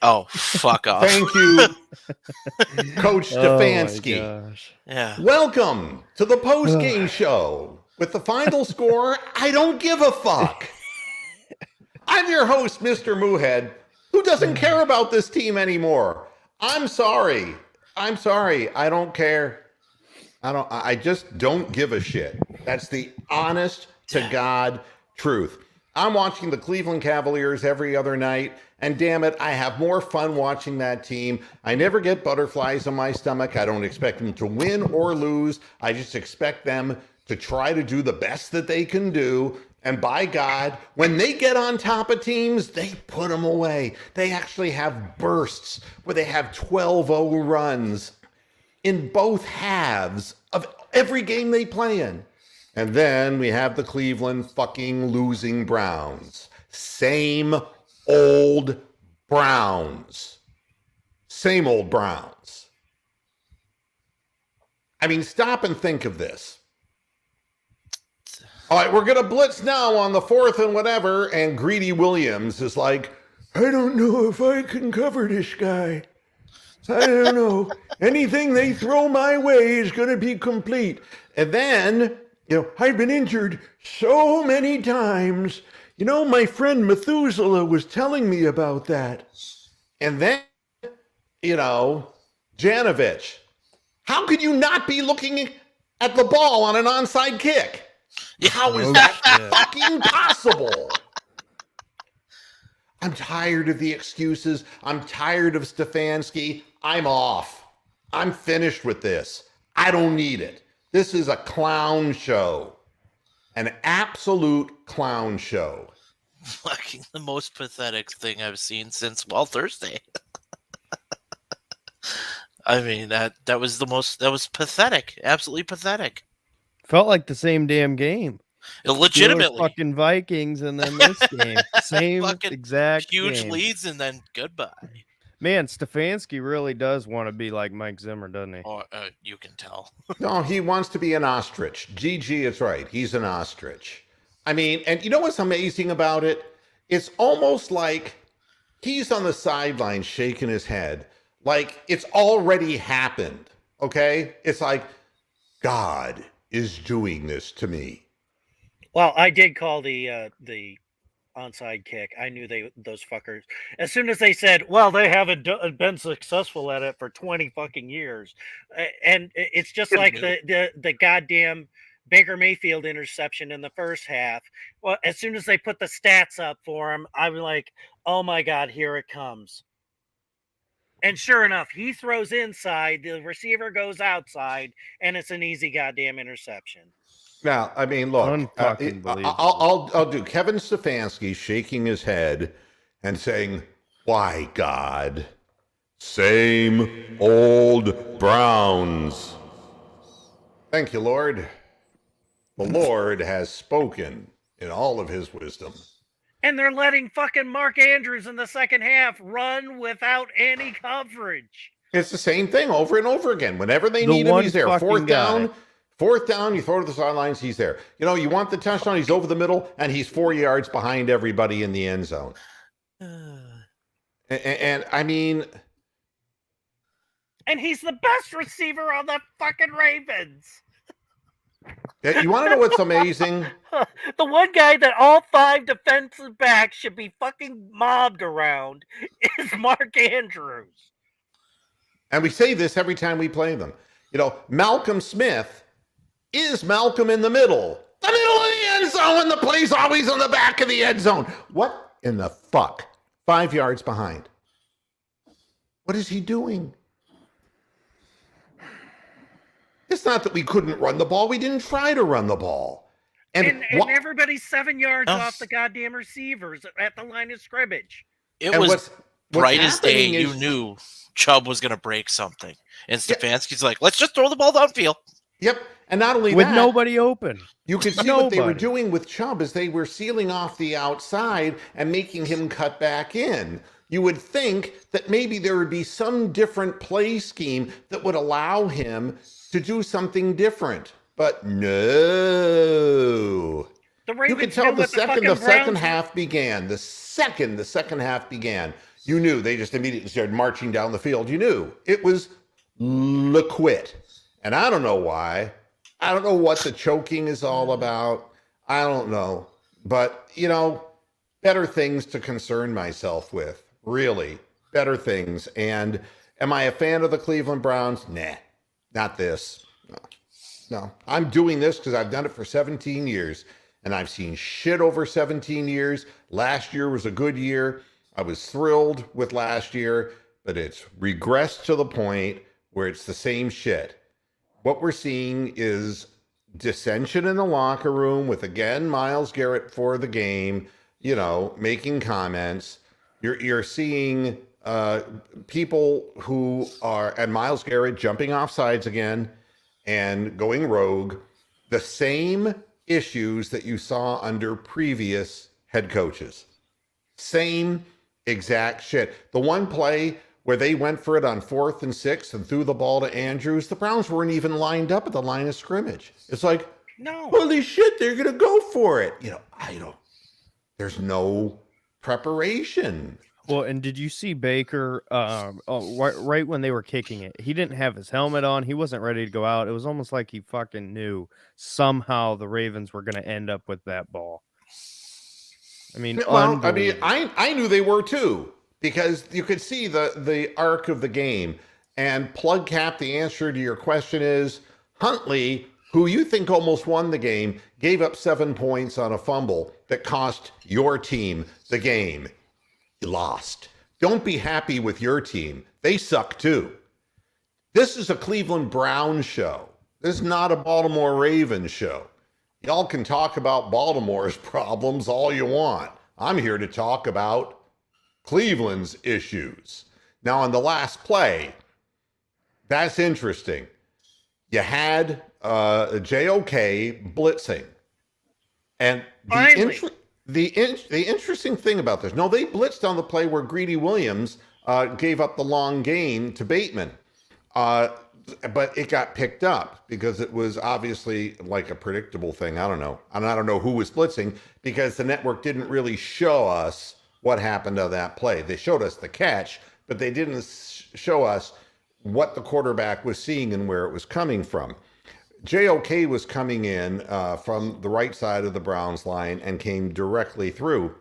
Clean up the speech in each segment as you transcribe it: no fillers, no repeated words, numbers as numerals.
Oh, fuck off. Thank you, Coach Oh my Stefanski. gosh. Yeah. Welcome to the post-game show. With the final score, I don't give a fuck. I'm your host, Mr. Moohead, who doesn't care about this team anymore. I'm sorry. I don't care. I just don't give a shit. That's the honest to God truth. I'm watching the Cleveland Cavaliers every other night, and damn it, I have more fun watching that team. I never get butterflies in my stomach. I don't expect them to win or lose. I just expect them to try to do the best that they can do. And by God, when they get on top of teams, they put them away. They actually have bursts where they have 12-0 runs in both halves of every game they play in. And then we have the Cleveland fucking losing Browns. Same old Browns. Same old Browns. I mean, stop and think of this. All right, we're going to blitz now on the 4th and whatever, and Greedy Williams is like, I don't know if I can cover this guy. I don't know. Anything they throw my way is going to be complete. And then, I've been injured so many times. My friend Methuselah was telling me about that. And then, Janovich. How could you not be looking at the ball on an onside kick? How is that fucking possible? I'm tired of the excuses. I'm tired of Stefanski. I'm off. I'm finished with this. I don't need it. This is a clown show. An absolute clown show. Fucking the most pathetic thing I've seen since Thursday. I mean, that was pathetic. Absolutely pathetic. Felt like the same damn game. Legitimately. Steelers fucking Vikings, and then this game. Same exact huge game. leads, and then goodbye. Man, Stefanski really does want to be like Mike Zimmer, doesn't he? Oh, you can tell. No, he wants to be an ostrich. GG is right. He's an ostrich. I mean, and you know what's amazing about it? It's almost like he's on the sideline shaking his head like it's already happened, okay? It's like, God is doing this to me. Well, I did call the onside kick. I knew those fuckers. As soon as they said, "Well, they haven't been successful at it for 20 fucking years," and it's just like the goddamn Baker Mayfield interception in the first half. Well, as soon as they put the stats up for him, I was like, "Oh my God, here it comes!" And sure enough, he throws inside, the receiver goes outside, and it's an easy goddamn interception. Now, I mean, look, I'll do Kevin Stefanski shaking his head and saying, why, God? Same old Browns. Thank you, Lord. The Lord has spoken in all of his wisdom. And they're letting fucking Mark Andrews in the second half run without any coverage. It's the same thing over and over again. Whenever they need him, he's there. Fourth down, you throw to the sidelines, he's there. You want the touchdown, he's over the middle, and he's 4 yards behind everybody in the end zone. And I mean... And he's the best receiver on the fucking Ravens. You want to know what's amazing? The one guy that all 5 defensive backs should be fucking mobbed around is Mark Andrews. And we say this every time we play them. Malcolm Smith is Malcolm in the middle. The middle of the end zone, and the play's always on the back of the end zone. What in the fuck? 5 yards behind. What is he doing? It's not that we couldn't run the ball. We didn't try to run the ball. And everybody's 7 yards off the goddamn receivers at the line of scrimmage. It was bright as day. You knew Chubb was going to break something. And Stefanski's like, let's just throw the ball downfield. Yep. And not only with that, nobody open. You could see what they were doing with Chubb is they were sealing off the outside and making him cut back in. You would think that maybe there would be some different play scheme that would allow him to do something different. But no. You could tell the second half began. The second half began, You knew they just immediately started marching down the field. You knew it was liquid. And I don't know why. I don't know what the choking is all about. I don't know. But, better things to concern myself with. Really, better things. And am I a fan of the Cleveland Browns? Nah, not this. No. I'm doing this because I've done it for 17 years. And I've seen shit over 17 years. Last year was a good year. I was thrilled with last year, but it's regressed to the point where it's the same shit. What we're seeing is dissension in the locker room with, again, Myles Garrett for the game, making comments. You're seeing people who are, and Myles Garrett jumping off sides again and going rogue. The same issues that you saw under previous head coaches. Same exact shit. The one play where they went for it on 4th and 6 and threw the ball to Andrews, the Browns weren't even lined up at the line of scrimmage. It's like, no, holy shit, they're going to go for it. There's no preparation. Well, and did you see Baker right when they were kicking it? He didn't have his helmet on. He wasn't ready to go out. It was almost like he fucking knew somehow the Ravens were going to end up with that ball. I mean, I knew they were too, because you could see the arc of the game. And plug cap, the answer to your question is Huntley, who you think almost won the game, gave up 7 points on a fumble that cost your team the game. You lost. Don't be happy with your team. They suck too. This is a Cleveland Browns show. This is not a Baltimore Ravens show. Y'all can talk about Baltimore's problems all you want. I'm here to talk about Cleveland's issues. Now, on the last play, that's interesting. You had JOK blitzing. And the interesting thing about this, no, they blitzed on the play where Greedy Williams gave up the long gain to Bateman. But it got picked up because it was obviously like a predictable thing. I don't know. And I don't know who was blitzing because the network didn't really show us what happened to that play. They showed us the catch, but they didn't show us what the quarterback was seeing and where it was coming from. JOK was coming in from the right side of the Browns line and came directly through.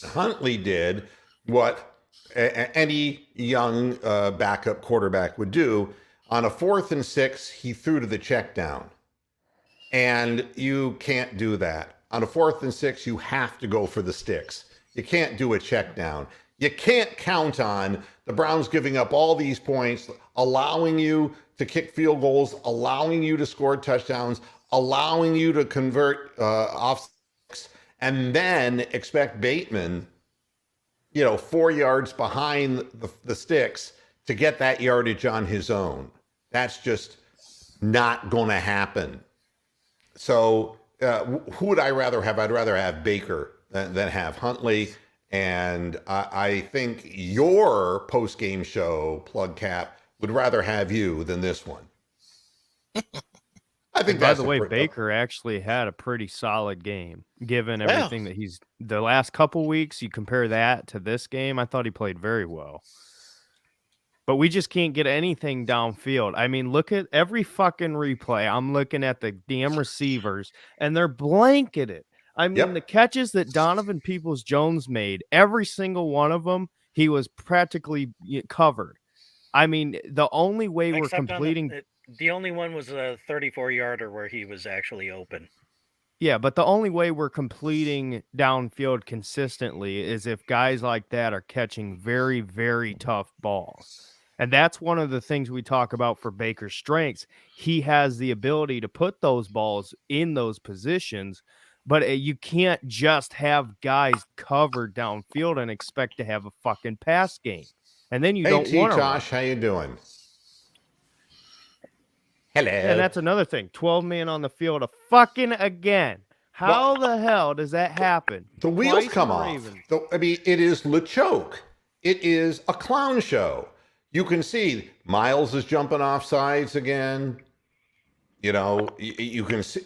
Huntley did what any young backup quarterback would do. On a 4th and 6, he threw to the check down. And you can't do that. On a 4th and 6, you have to go for the sticks. You can't do a check down. You can't count on the Browns giving up all these points, allowing you to kick field goals, allowing you to score touchdowns, allowing you to convert off sticks, and then expect Bateman, 4 yards behind the sticks to get that yardage on his own. That's just not going to happen. So who would I rather have? I'd rather have Baker than have Huntley. And I think your post-game show, Plug Cap, would rather have you than this one. I think. By the way, Baker actually had a pretty solid game, given everything that he's the last couple weeks. You compare that to this game, I thought he played very well. But we just can't get anything downfield. I mean, look at every fucking replay. I'm looking at the damn receivers, and they're blanketed. I mean, the catches that Donovan Peoples-Jones made, every single one of them, he was practically covered. I mean, the only way we're completing... The only one was a 34-yarder where he was actually open. Yeah, but the only way we're completing downfield consistently is if guys like that are catching very, very tough balls. And that's one of the things we talk about for Baker's strengths. He has the ability to put those balls in those positions, but you can't just have guys covered downfield and expect to have a fucking pass game. And then you don't want to. Hey, Josh, how you doing? Hello. And that's another thing. 12 men on the field fucking again. How the hell does that happen? The wheels come off. It is LeChoke. It is a clown show. You can see Myles is jumping off sides again. You can see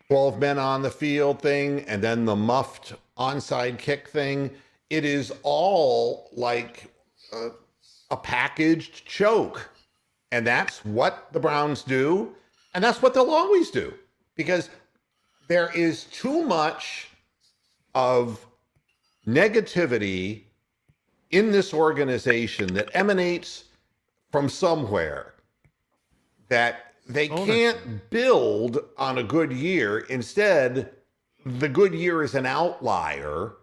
12 men on the field thing, and then the muffed onside kick thing. it is all like a packaged choke. And that's what the Browns do. And that's what they'll always do. Because there is too much of negativity in this organization that emanates from somewhere that they can't build on a good year. Instead, the good year is an outlier,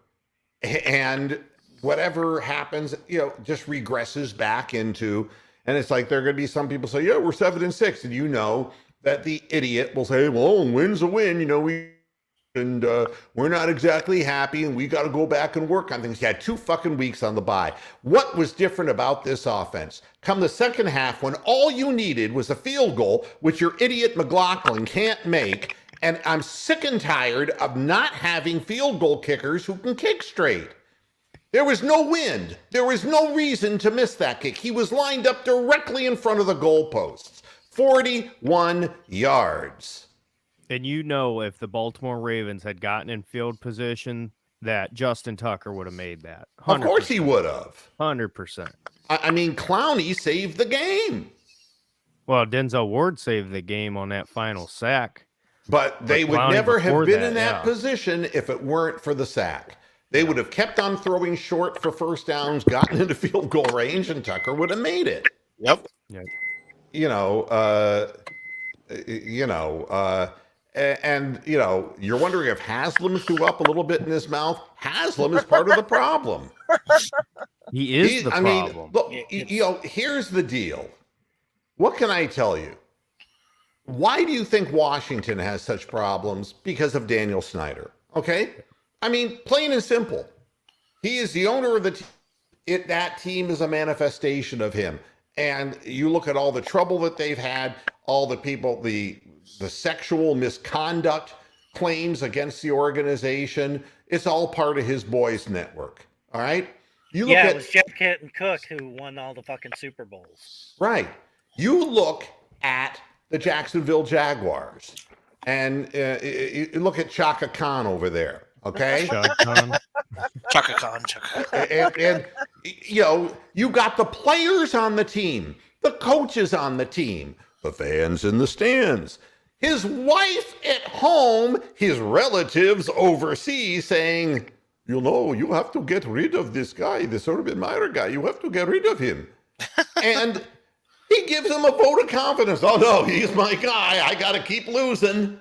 and whatever happens, just regresses back into, and it's like there are going to be some people say, yeah, we're 7-6. And you know that the idiot will say, well, win's a win. We're not exactly happy, and we got to go back and work on things. You had 2 fucking weeks on the bye. What was different about this offense? Come the second half, when all you needed was a field goal, which your idiot McLaughlin can't make, and I'm sick and tired of not having field goal kickers who can kick straight. There was no wind. There was no reason to miss that kick. He was lined up directly in front of the goalposts. 41 yards. And if the Baltimore Ravens had gotten in field position, that Justin Tucker would have made that. 100%. Of course he would have. 100%. I mean, Clowney saved the game. Well, Denzel Ward saved the game on that final sack. But they would Clowney never have been in that yeah. position if it weren't for the sack. They would have kept on throwing short for first downs, gotten into field goal range, and Tucker would have made it. Yep. And you're wondering if Haslam threw up a little bit in his mouth. Haslam is part of the problem. He is the problem. I mean, look, here's the deal. What can I tell you? Why do you think Washington has such problems? Because of Daniel Snyder. Okay? I mean, plain and simple. He is the owner of the team. That team is a manifestation of him. And you look at all the trouble that they've had, all the people, the sexual misconduct claims against the organization. It's all part of his boys' network. All right? It was Jeff Kent and Cook who won all the fucking Super Bowls. Right. You look at the Jacksonville Jaguars, and you look at Chaka Khan over there. Okay? Chaka Khan. And you got the players on the team, the coaches on the team, the fans in the stands, his wife at home, his relatives overseas saying, you have to get rid of this guy, this Urban Meyer guy. You have to get rid of him. And he gives him a vote of confidence. Oh, no, he's my guy. I got to keep losing.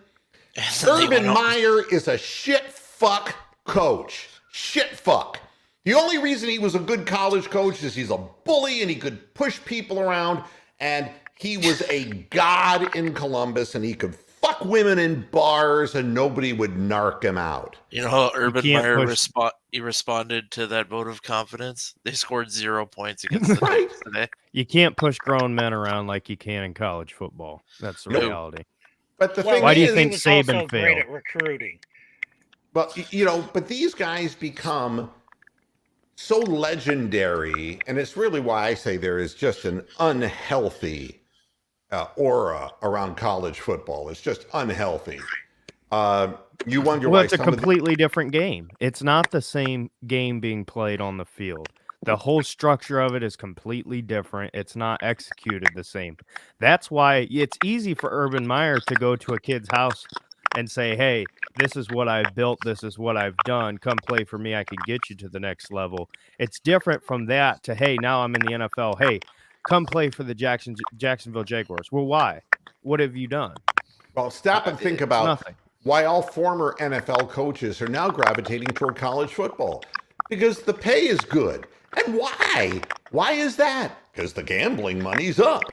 Urban Meyer is a shit fuck coach. Shit fuck. The only reason he was a good college coach is he's a bully and he could push people around, and he was a god in Columbus, and he could fuck women in bars and nobody would narc him out. You know how Urban Meyer responded to that vote of confidence? They scored 0 points against the Knicks today. You can't push grown men around like you can in college football. That's the reality. But the thing why is, do you think he was Saban also great at recruiting? But but these guys become so legendary, and it's really why I say there is just an unhealthy aura around college football. It's just unhealthy. You wonder why it's a completely different game. It's not the same game being played on the field. The whole structure of it is completely different. It's not executed the same. That's why it's easy for Urban Meyer to go to a kid's house and say, hey, this is what I've built. This is what I've done. Come play for me. I could get you to the next level. It's different from that to, hey, now I'm in the NFL. Hey, come play for the Jacksonville Jaguars. Well, why? What have you done? Well, stop and think about why all former NFL coaches are now gravitating toward college football. Because the pay is good. And why? Why is that? Because the gambling money's up.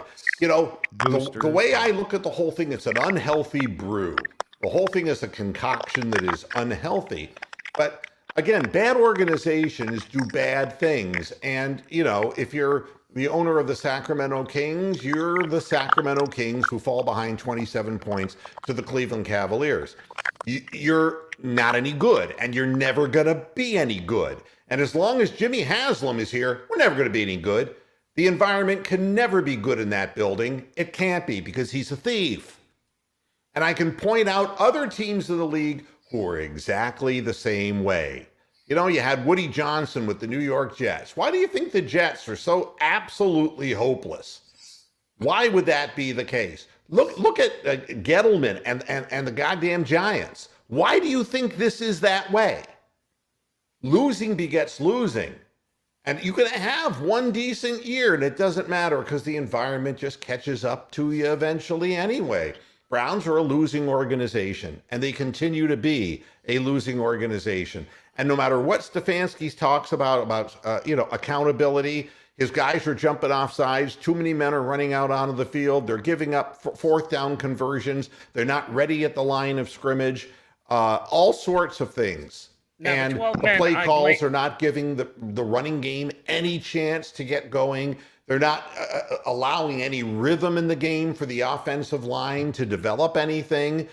The way I look at the whole thing, it's an unhealthy brew. The whole thing is a concoction that is unhealthy. But again, bad organizations do bad things. And, if you're the owner of the Sacramento Kings, you're the Sacramento Kings who fall behind 27 points to the Cleveland Cavaliers. You're not any good, and you're never going to be any good. And as long as Jimmy Haslam is here, we're never going to be any good. The environment can never be good in that building. It can't be, because he's a thief. And I can point out other teams in the league who are exactly the same way. You know, you had Woody Johnson with the New York Jets. Why do you think the Jets are so absolutely hopeless? Why would that be the case? Look at Gettleman and the goddamn Giants. Why do you think this is that way? Losing begets losing. And you can have one decent year and it doesn't matter because the environment just catches up to you eventually anyway. Browns are a losing organization and they continue to be a losing organization. And no matter what Stefanski talks about accountability, his guys are jumping off sides. Too many men are running out onto the field. They're giving up fourth down conversions. They're not ready at the line of scrimmage. All sorts of things. Now, and the play calls are not giving the running game any chance to get going. They're not allowing any rhythm in the game for the offensive line to develop anything.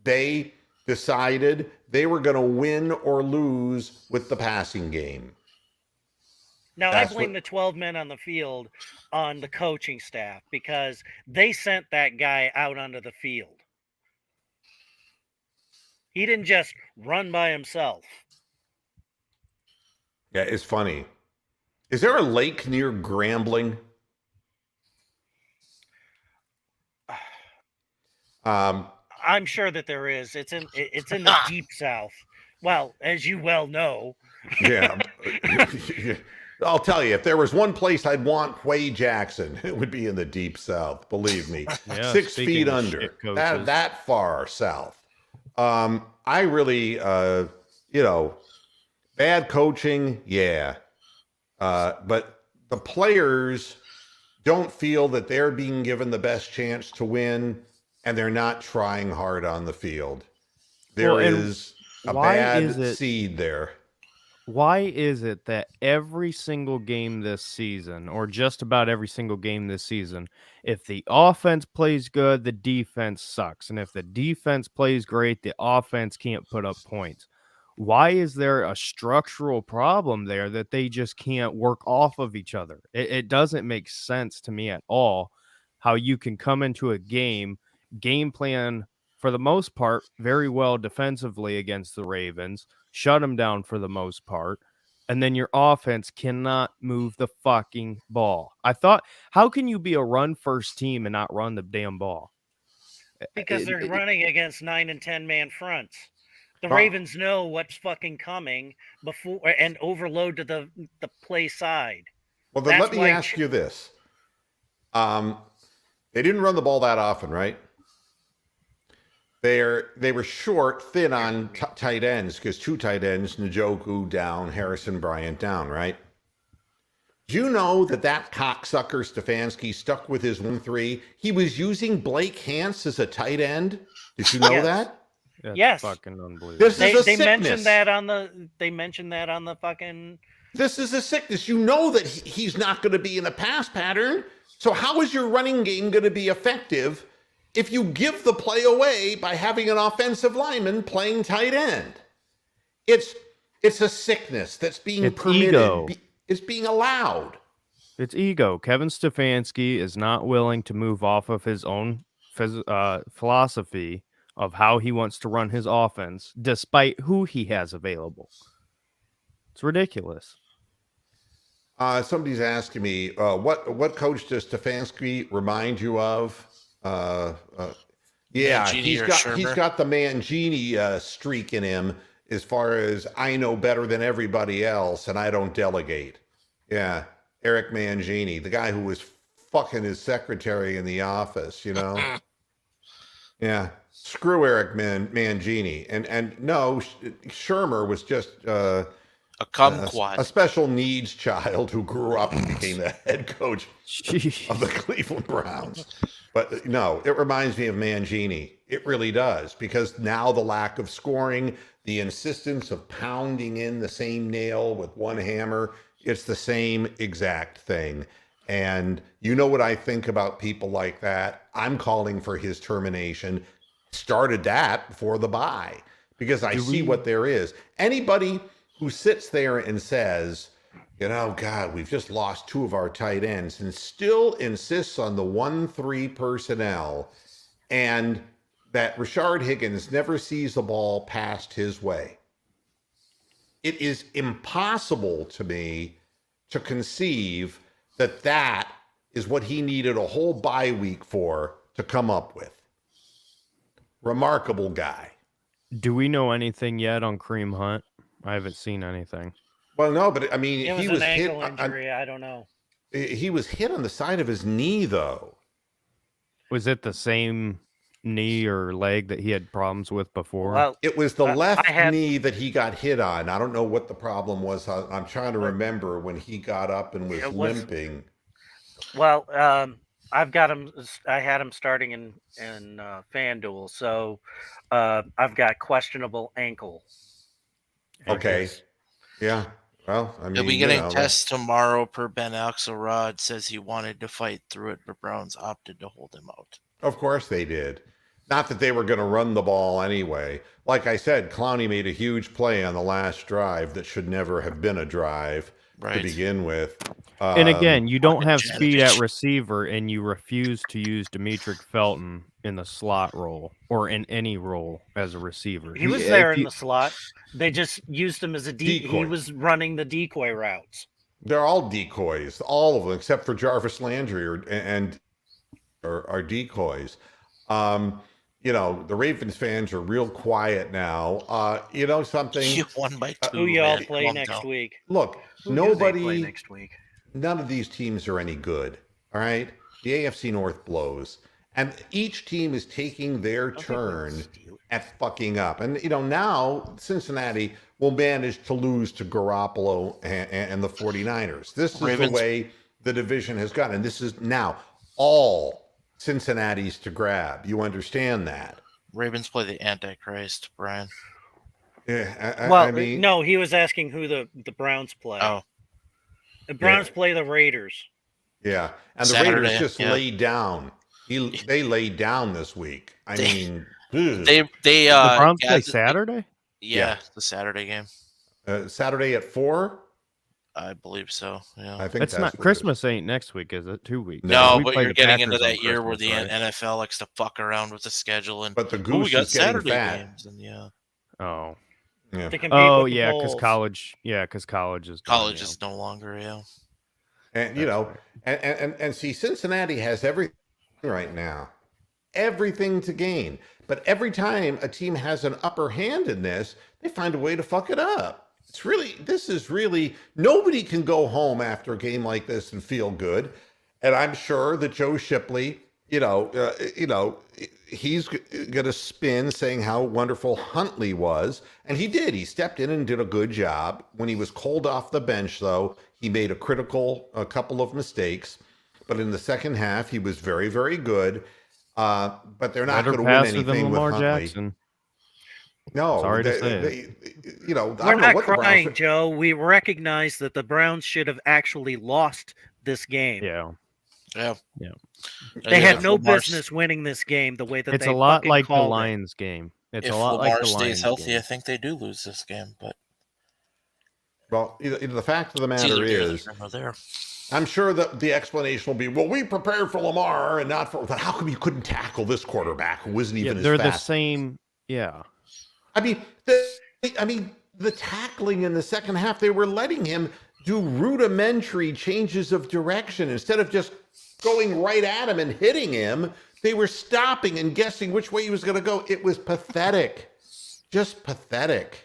They decided they were going to win or lose with the passing game. Now, I blame the 12 men on the field on the coaching staff because they sent that guy out onto the field. He didn't just run by himself. Yeah, it's funny. Is there a lake near Grambling? I'm sure that there is. It's in the deep south. Well, as you well know. Yeah. I'll tell you, if there was one place I'd want Huey Jackson, it would be in the deep south. Believe me, Yeah, 6 feet under, that far south. I really, bad coaching, yeah. But the players don't feel that they're being given the best chance to win, and they're not trying hard on the field. There is a bad seed there. Why is it that every single game this season, or just about every single game this season, if the offense plays good, the defense sucks. And if the defense plays great, the offense can't put up points? Why is there a structural problem there that they just can't work off of each other? It doesn't make sense to me at all how you can come into a game plan for the most part very well defensively against the Ravens, shut them down for the most part, and then your offense cannot move the fucking ball. I thought, how can you be a run-first team and not run the damn ball? Because they're running against 9 and 10 man fronts. The Ravens know what's fucking coming before and overload to the play side. Well, then let me ask you this. They didn't run the ball that often, right? They were thin on tight ends because 2 tight ends, Njoku down, Harrison Bryant down, right? Do you know that cocksucker Stefanski stuck with his 1-3? He was using Blake Hance as a tight end. Did you know that? That's yes. Fucking unbelievable. This is a they sickness. They mentioned that on the fucking. This is a sickness. You know that he's not going to be in a pass pattern. So how is your running game going to be effective if you give the play away by having an offensive lineman playing tight end? It's a sickness that's being permitted. Ego. It's being allowed. It's ego. Kevin Stefanski is not willing to move off of his own philosophy of how he wants to run his offense, despite who he has available. It's ridiculous. Somebody's asking me, what coach does Stefanski remind you of? Yeah, he's got the Mangini streak in him as far as I know better than everybody else and I don't delegate. Yeah, Eric Mangini, the guy who was fucking his secretary in the office, you know? Yeah, screw Eric Mangini. And no, Shermer was just a kumquat, a special needs child who grew up and became the head coach of the Cleveland Browns. But no, it reminds me of Mangini. It really does, because now the lack of scoring, the insistence of pounding in the same nail with one hammer, it's the same exact thing. And you know what I think about people like that? I'm calling for his termination. Started that before the bye, because I see what there is. Anybody who sits there and says, you know, God, we've just lost 2 of our tight ends, and still insists on the 1-3 personnel, and that Rashard Higgins never sees the ball passed his way. it is impossible to me to conceive that that is what he needed a whole bye week for to come up with. Remarkable guy. Do we know anything yet on Kareem Hunt? I haven't seen anything. Well, no, but I mean, It he was was an hit. ankle injury. I don't know. He was hit on the side of his knee, though. Was it the same knee or leg that he had problems with before? Well, It was the left I had, knee that he got hit on. I don't know what the problem was. I'm trying to remember when he got up and was limping. Well, I've got him. I had him starting in FanDuel, so I've got questionable ankle. Okay. Yeah. Well, I mean, He'll be getting tests tomorrow per Ben Axelrod. Says he wanted to fight through it, but Browns opted to hold him out. Of course they did. Not that they were going to run the ball anyway. Like I said, Clowney made a huge play on the last drive that should never have been a drive to begin with. And again, you don't have speed at receiver, and you refuse to use Demetric Felton in the slot role or in any role as a receiver. He was there in the slot. They just used him as a decoy. He was running the decoy routes. They're all decoys, all of them, except for Jarvis Landry are decoys. You know, the Ravens fans are real quiet now. You know something? You won by 2. Who y'all play next week? Look, Play next week? None of these teams are any good. All right, the AFC North blows, and each team is taking their turn at fucking up. And you know, now Cincinnati will manage to lose to Garoppolo and the 49ers. This is the way the division has gone, and this is now all Cincinnati's to grab. You understand that? Ravens play the Antichrist, Brian. Yeah. Well, I mean, no, he was asking who the Browns play. Oh. The Browns play the Raiders. Yeah, and Saturday, the Raiders just laid down. They laid down this week. I mean, the Browns play Saturday. Yeah, the Saturday game. Saturday at 4. I believe so. Yeah, I think it's not Christmas. Ain't next week, is it? 2 weeks. No, but you're getting into that year where the NFL likes to fuck around with the schedule, and but the goose is getting fat. Games, and Oh. Yeah. Oh yeah, because college. Yeah, because college is no longer. Yeah. And you know, and see, Cincinnati has everything right now, everything to gain. But every time a team has an upper hand in this, they find a way to fuck it up. This is really, nobody can go home after a game like this and feel good. And I'm sure that Joe Shipley, he's going to spin saying how wonderful Huntley was. And he did. He stepped in and did a good job. When he was called off the bench, though, he made a couple of mistakes. But in the second half, he was very, very good. But they're not going to win anything with Huntley. Jackson. No, sorry to say we're not crying, Joe. We recognize that the Browns should have actually lost this game. Yeah. They had no business winning this game the way that it's they a lot like the called Lions game. It's if a lot Lamar like the Lions stays healthy, game. I think they do lose this game. But well, the fact of the matter is, I'm sure that the explanation will be, well, we prepared for Lamar and not for. But how come you couldn't tackle this quarterback who wasn't even as fast? They're the same. Yeah. I mean, the tackling in the second half, they were letting him do rudimentary changes of direction instead of just going right at him and hitting him. They were stopping and guessing which way he was going to go. It was pathetic, just pathetic.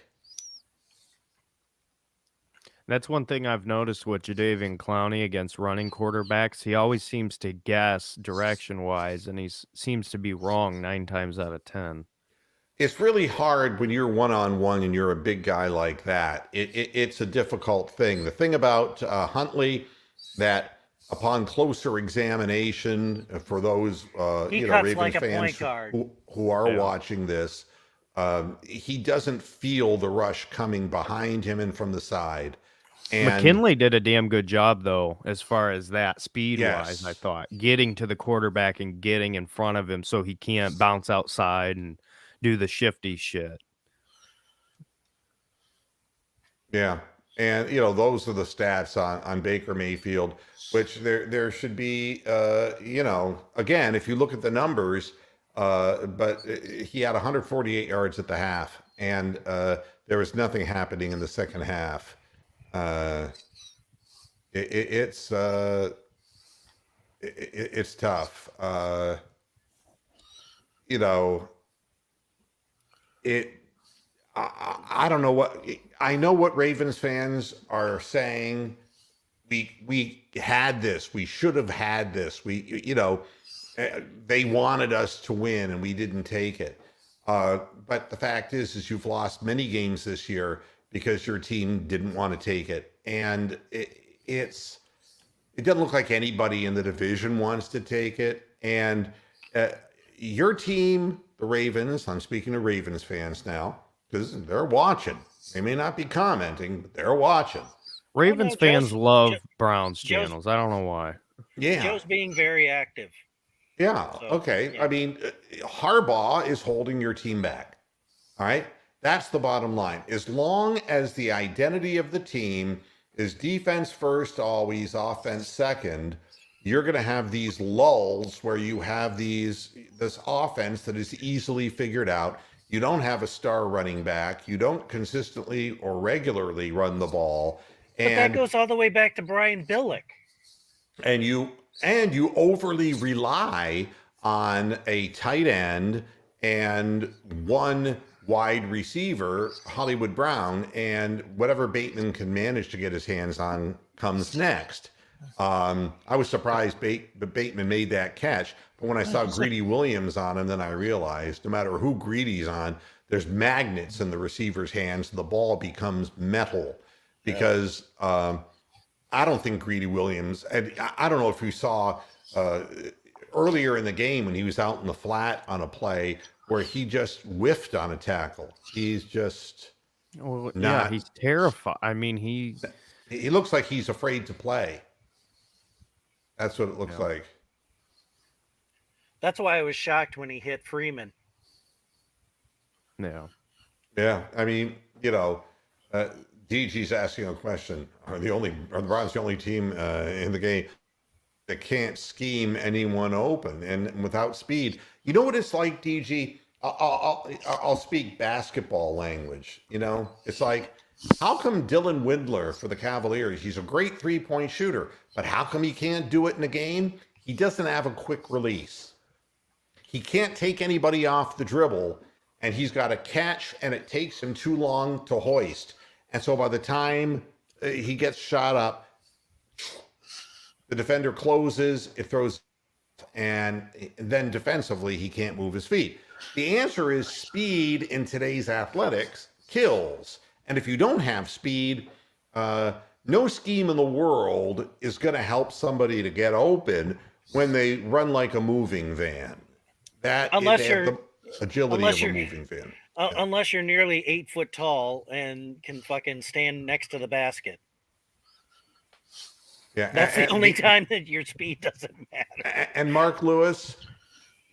That's one thing I've noticed with Jadeveon Clowney against running quarterbacks. He always seems to guess direction-wise, and he seems to be wrong 9 times out of 10. It's really hard when you're one-on-one and you're a big guy like that. It's a difficult thing. The thing about Huntley, that upon closer examination, for those Ravens fans who are watching this, he doesn't feel the rush coming behind him and from the side. And McKinley did a damn good job, though, as far as that speed-wise, I thought. Getting to the quarterback and getting in front of him so he can't bounce outside and do the shifty shit. Yeah. And, those are the stats on Baker Mayfield, which there should be, again, if you look at the numbers, but he had 148 yards at the half. And there was nothing happening in the second half. It's tough. You know, I don't know what I know what Ravens fans are saying. We had this. We should have had this. They wanted us to win and we didn't take it. But the fact is you've lost many games this year because your team didn't want to take it. And it doesn't look like anybody in the division wants to take it. And your team, the Ravens, I'm speaking to Ravens fans now, because they're watching. They may not be commenting, but they're watching. Ravens fans love Browns channels. I don't know why. Yeah. Joe's being very active. Yeah. So, okay. yeah. I mean, Harbaugh is holding your team back. All right. That's the bottom line. As long as the identity of the team is defense first, always offense second, you're going to have these lulls where you have this offense that is easily figured out. You don't have a star running back. You don't consistently or regularly run the ball. But that goes all the way back to Brian Billick. And you overly rely on a tight end and one wide receiver, Hollywood Brown, and whatever Bateman can manage to get his hands on comes next. I was surprised Bateman made that catch, but when I saw Greedy Williams on him, then I realized no matter who Greedy's on, there's magnets in the receiver's hands. The ball becomes metal because I don't think Greedy Williams, and I don't know if you saw earlier in the game when he was out in the flat on a play where he just whiffed on a tackle. He's just he's terrified. I mean, he looks like he's afraid to play. That's what it looks like. That's why I was shocked when he hit Freeman. Yeah. Yeah. I mean, DG's asking a question. Are the Browns the only team in the game that can't scheme anyone open and without speed? You know what it's like, DG? I'll speak basketball language. It's like, how come Dylan Windler for the Cavaliers? He's a great 3-point shooter, but how come he can't do it in a game? He doesn't have a quick release. He can't take anybody off the dribble, and he's got to catch, and it takes him too long to hoist. And so by the time he gets shot up, the defender closes, it throws, and then defensively, he can't move his feet. The answer is speed in today's athletics kills. And if you don't have speed, no scheme in the world is going to help somebody to get open when they run like a moving van. Unless you're the agility of a moving van. Unless you're nearly 8 foot tall and can fucking stand next to the basket. Yeah, that's the only time that your speed doesn't matter. And Mark Lewis,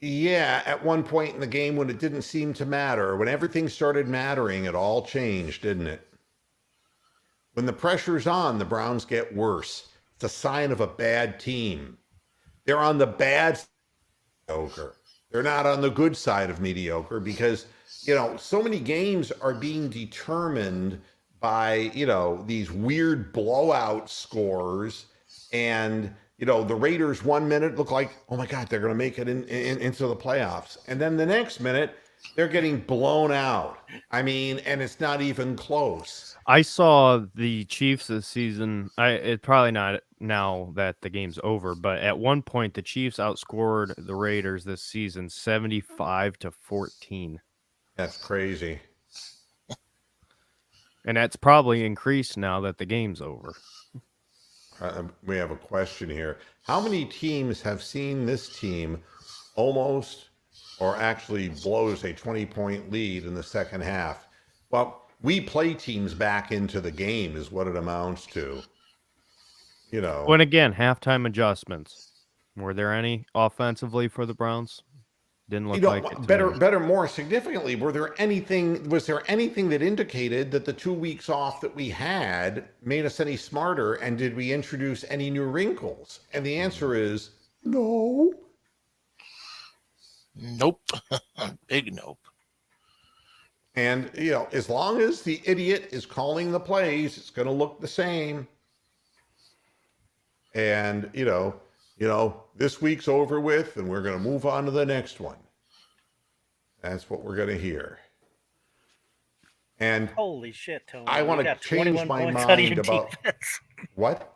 at one point in the game when it didn't seem to matter, when everything started mattering, it all changed, didn't it? When the pressure's on, the Browns get worse. It's a sign of a bad team. They're on the bad side of mediocre. They're not on the good side of mediocre because, so many games are being determined by, these weird blowout scores. And, the Raiders 1 minute look like, oh my God, they're going to make it into the playoffs. And then the next minute, they're getting blown out. I mean, and it's not even close. I saw the Chiefs this season. It's probably not now that the game's over, but at one point, the Chiefs outscored the Raiders this season 75-14. That's crazy. And that's probably increased now that the game's over. We have a question here. How many teams have seen this team almost or actually blows a 20-point lead in the second half? Well, we play teams back into the game is what it amounts to. When again, halftime adjustments. Were there any offensively for the Browns? Didn't look like it. Better, more significantly, was there anything that indicated that the 2 weeks off that we had made us any smarter, and did we introduce any new wrinkles? And the answer is no. Nope. Big nope. And, as long as the idiot is calling the plays, it's going to look the same. And, this week's over with and we're going to move on to the next one. That's what we're going to hear. And holy shit, Tony! I want to change my mind about defense. What?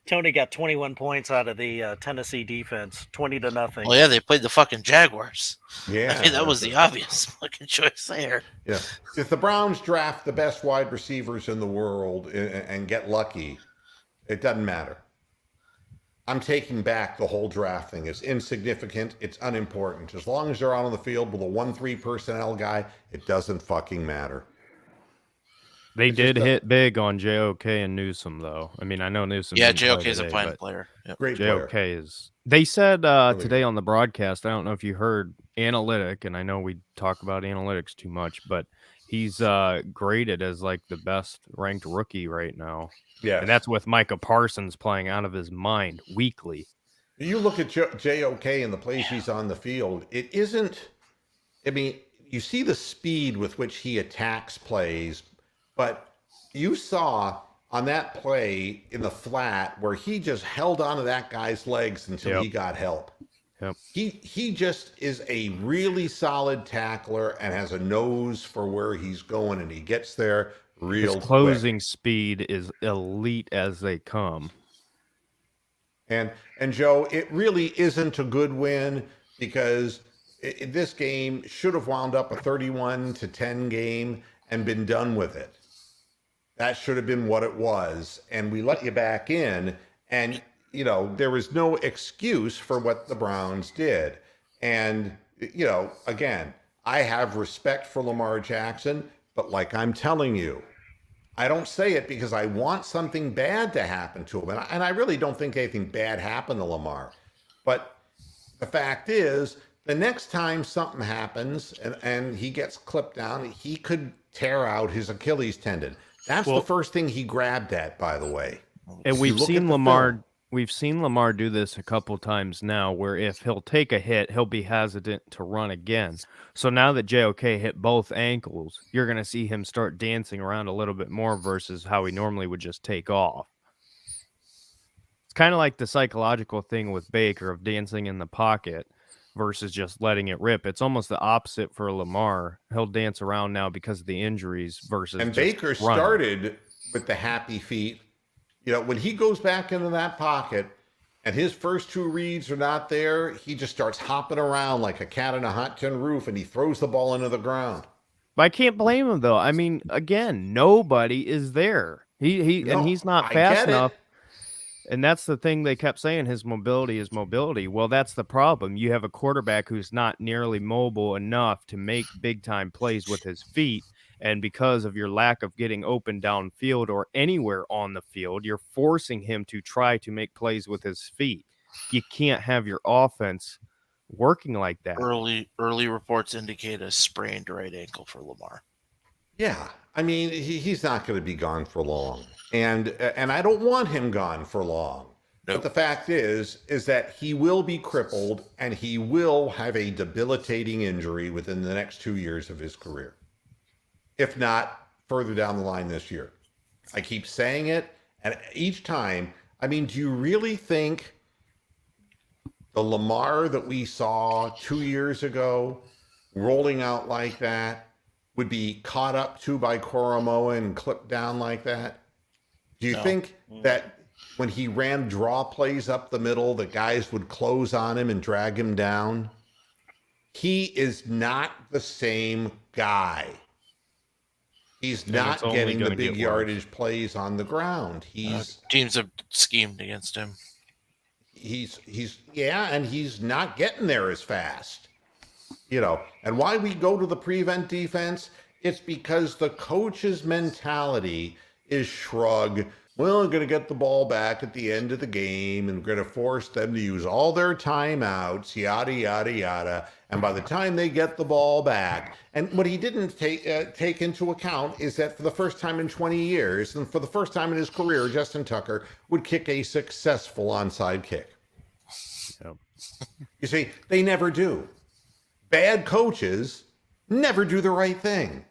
Tony got 21 points out of the Tennessee defense, 20-0. Well, yeah, they played the fucking Jaguars. Yeah, I mean, that was the obvious fucking choice there. Yeah, if the Browns draft the best wide receivers in the world and get lucky, it doesn't matter. I'm taking back the whole draft thing. It's insignificant. It's unimportant. As long as they're out on the field with a 1-3 personnel guy, it doesn't fucking matter. They did hit big on JOK and Newsome, though. I mean, I know Newsome. Yeah, JOK is a fine player. Yep. Great JOK player. is. They said today on the broadcast, I don't know if you heard analytic, and I know we talk about analytics too much, but he's graded as like the best ranked rookie right now. Yeah, and that's with Micah Parsons playing out of his mind weekly. You look at JOK and the plays he's on the field. It isn't. I mean, you see the speed with which he attacks plays, but you saw on that play in the flat where he just held onto that guy's legs until he got help. Yep. He just is a really solid tackler and has a nose for where he's going, and he gets there real His closing quick. speed is elite as they come. And Joe, it really isn't a good win because this game should have wound up a 31-10 game and been done with it. That should have been what it was. And we let you back in, and there was no excuse for what the Browns did. And, again, I have respect for Lamar Jackson, but like I'm telling you, I don't say it because I want something bad to happen to him. And I really don't think anything bad happened to Lamar. But the fact is, the next time something happens and he gets clipped down, he could tear out his Achilles tendon. That's the first thing he grabbed at, by the way. And we've seen Lamar. We've seen Lamar do this a couple times now, where if he'll take a hit, he'll be hesitant to run again. So now that JOK hit both ankles, you're going to see him start dancing around a little bit more versus how he normally would just take off. It's kind of like the psychological thing with Baker of dancing in the pocket versus just letting it rip. It's almost the opposite for Lamar. He'll dance around now because of the injuries versus And just Baker running. started with the happy feet. When he goes back into that pocket and his first two reads are not there, he just starts hopping around like a cat on a hot tin roof, and he throws the ball into the ground. But I can't blame him, though. I mean, again, nobody is there. And he's not fast enough. And that's the thing they kept saying, his mobility is mobility. Well, that's the problem. You have a quarterback who's not nearly mobile enough to make big-time plays with his feet. And because of your lack of getting open downfield or anywhere on the field, you're forcing him to try to make plays with his feet. You can't have your offense working like that. Early reports indicate a sprained right ankle for Lamar. Yeah, I mean, he's not going to be gone for long. And I don't want him gone for long. Nope. But the fact is that he will be crippled and he will have a debilitating injury within the next 2 years of his career. If not further down the line this year. I keep saying it, and each time, I mean, do you really think the Lamar that we saw 2 years ago rolling out like that would be caught up to by Koromoa and clipped down like that? Do you think that when he ran draw plays up the middle, the guys would close on him and drag him down? He is not the same guy. He's not getting the big yardage plays on the ground. Teams have schemed against him. And he's not getting there as fast. And why we go to the prevent defense, it's because the coach's mentality is shrug. Well, I'm going to get the ball back at the end of the game and we're going to force them to use all their timeouts, yada, yada, yada. And by the time they get the ball back, and what he didn't take into account is that for the first time in 20 years, and for the first time in his career, Justin Tucker would kick a successful onside kick. Yep. You see, they never do. Bad coaches never do the right thing.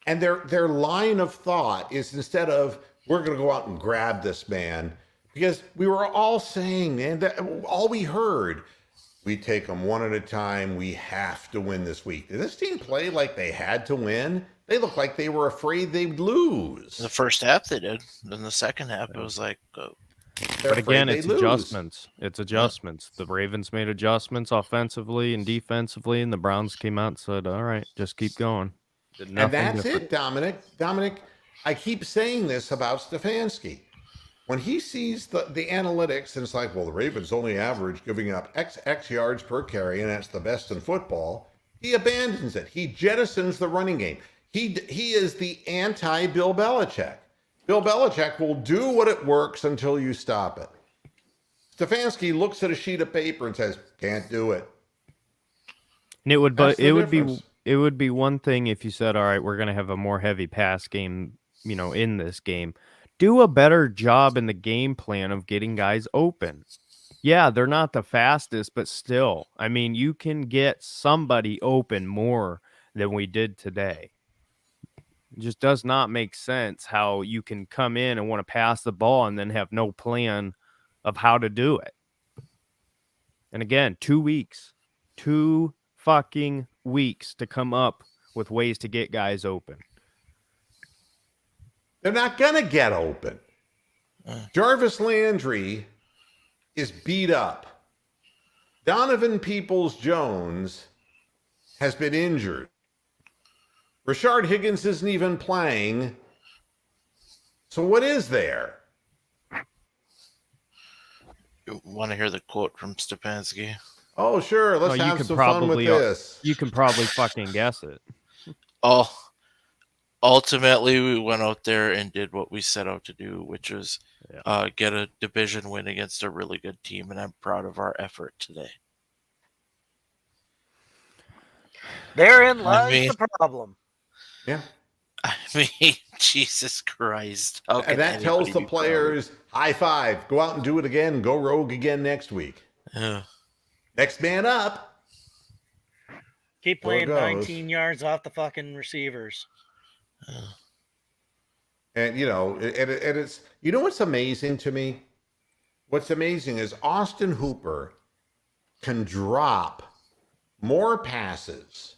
And their line of thought is, instead of, we're going to go out and grab this man, because we were all saying, man, that all we heard, we take them one at a time. We have to win this week. Did this team play like they had to win? They looked like they were afraid they'd lose. The first half they did. In the second half, it was like, but again, it's adjustments. It's adjustments. The Ravens made adjustments offensively and defensively, and the Browns came out and said, all right, just keep going. And that's it, Dominic. Dominic, I keep saying this about Stefanski. When he sees the analytics, and it's like, well, the Ravens only average giving up X yards per carry, and that's the best in football, he abandons it. He jettisons the running game. He is the anti-Bill Belichick. Bill Belichick will do what it works until you stop it. Stefanski looks at a sheet of paper and says, can't do it. And it would be one thing if you said, all right, we're going to have a more heavy pass game, in this game. Do a better job in the game plan of getting guys open. Yeah, they're not the fastest, but still, I mean, you can get somebody open more than we did today. It just does not make sense how you can come in and want to pass the ball and then have no plan of how to do it. And again, 2 weeks, 2 fucking weeks to come up with ways to get guys open. They're not going to get open. Jarvis Landry is beat up. Donovan Peoples-Jones has been injured. Rashard Higgins isn't even playing. So what is there? you want to hear the quote from Stefanski? Oh, sure. Let's have some fun with this. You can probably fucking guess it. Oh, ultimately, we went out there and did what we set out to do, which was get a division win against a really good team, and I'm proud of our effort today. Therein lies the problem. Yeah. I mean, Jesus Christ. And that tells the players, high five, go out and do it again, go rogue again next week. Yeah. Next man up. Keep playing 19 yards off the fucking receivers. And, it's, what's amazing to me? What's amazing is Austin Hooper can drop more passes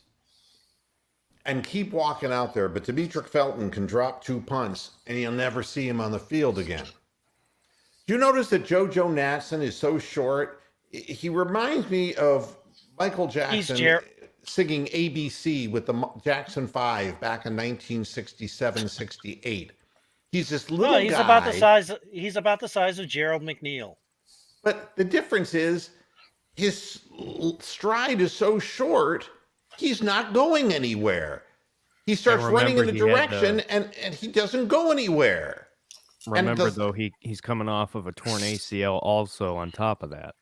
and keep walking out there, but Demetric Felton can drop 2 punts and you'll never see him on the field again. Do you notice that JoJo Natson is so short? He reminds me of Michael Jackson singing ABC with the Jackson 5 back in 1967-68. He's this little guy. He's about the size of Gerald McNeil. But the difference is his stride is so short, he's not going anywhere. He starts running in a direction and he doesn't go anywhere. Remember, though, he's coming off of a torn ACL also on top of that.